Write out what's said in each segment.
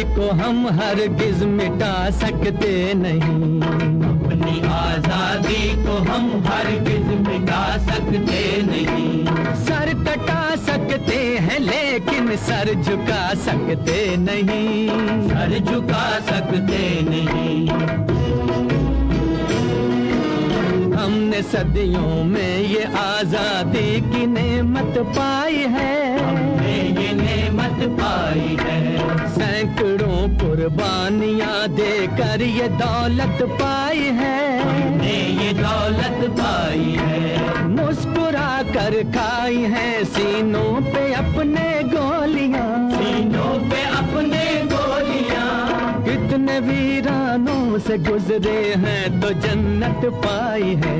को हम हरगिज मिटा सकते नहीं, अपनी आजादी को हम हरगिज मिटा सकते नहीं। सर कटा सकते हैं लेकिन सर झुका सकते नहीं, सर झुका सकते नहीं। हमने सदियों में ये आजादी की नेमत पाई है, हमने ये नेमत पाई है। सैकड़ों कुर्बानियां देकर ये दौलत पाई है, हमने ये दौलत पाई है। मुस्कुरा कर खाई है सीनों पे अपने गोलियां, सीनों पे अपने गोलियां। कितने वीरानों से गुजरे हैं तो जन्नत पाई है।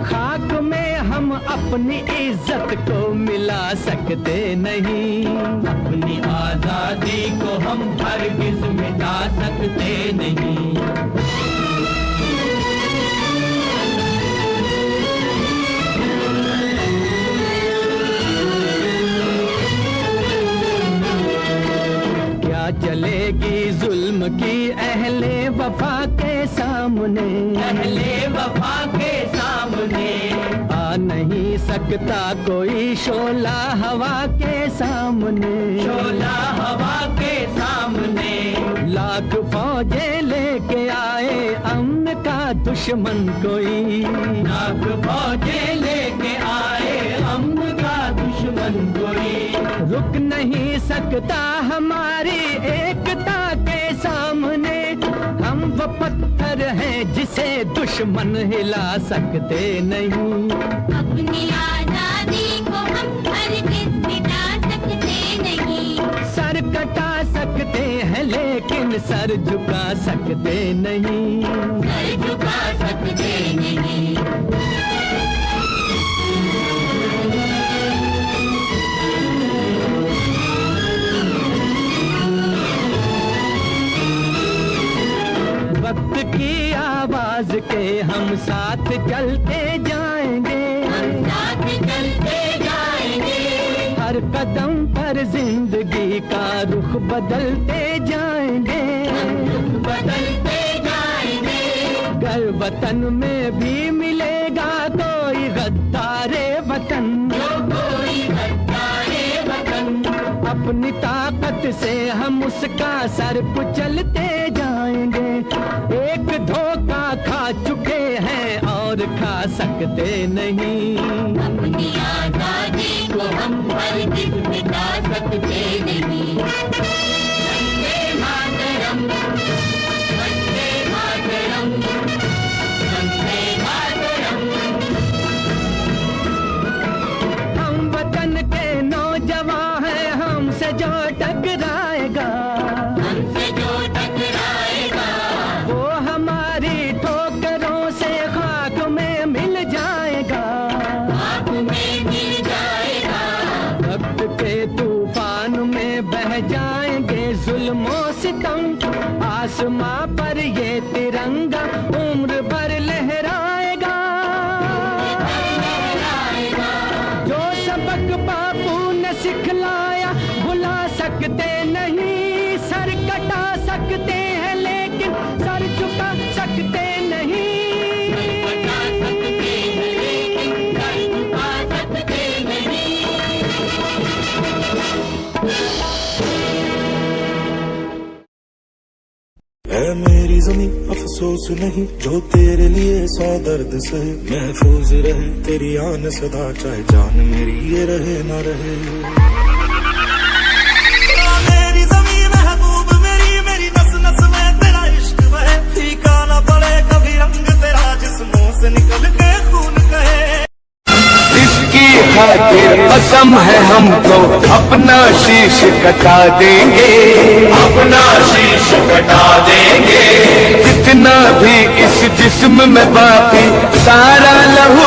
खाक में हम अपनी इज्जत को मिला सकते नहीं, अपनी आजादी को हम हरगिज मिटा सकते नहीं। क्या चलेगी जुल्म की अहले वफा के सामने, अहले वफा के सामने। आ नहीं सकता कोई शोला हवा के सामने, शोला हवा के सामने। लाख फौजें लेके आए अमन का दुश्मन कोई, लाख फौजें लेके आए अमन का दुश्मन कोई। रुक नहीं सकता हमारी एकता के सामने। हम वो पत्थर हैं जिसे दुश्मन हिला सकते नहीं, अपनी आजादी को हम हरगिज मिटा सकते नहीं। सर कटा सकते हैं लेकिन सर झुका सकते नहीं, सर झुका सकते नहीं। वक्त की आवाज के हम साथ चलते जाएंगे, हम साथ चलते जाएंगे। हर कदम पर जिंदगी का रुख बदलते जाएंगे, रुख बदलते जाएंगे। घर वतन में भी मिलेगा कोई गद्दारे वतन, जो कोई गद्दारे वतन। अपनी ताकत से हम उसका सर कुचलते जाएंगे। एक धोखा खा चुके हैं और खा सकते नहीं, अपनी आजादी को हम हरगिज मिटा सकते नहीं। वंदे मातरम, वंदे मातरम, वंदे मातरम। हम वतन के नौजवान हैं, हमसे जो टकराएगा, हमसे जो टकराएगा, वो हमारी ठोकरों से खाक में मिल जाएगा, खाक में मिल जाएगा। वक्त के तूफान में बह जाएंगे जुल्मों सितम। आसमां पर ये तिरंगा उम्र भर लहराएगा, जो सबक बापू ने सिखलाया भुला सकते नहीं। सर कटा सकते हैं लेकिन सर झुका सकते नहीं, बता सकते हैं लेकिन सर झुका सकते नहीं। है मेरी ज़मीं अफसोस नहीं, जो तेरे लिए 100 दर्द सहे। महफूज रहे तेरी आन सदा, चाहे जान मेरी ये रहे ना रहे। मेरी ज़मीं महबूब मेरी, मेरी नस नस में तेरा इश्क बहे। फीका ना पड़े कभी रंग तेरा, जिस्मों से निकल के खून कहे। इसकी खातिर कसम है हमको, अपना शीश कटा देंगे, अपना शीश कटा देंगे। जितना भी इस जिस्म में बाकी सारा लहू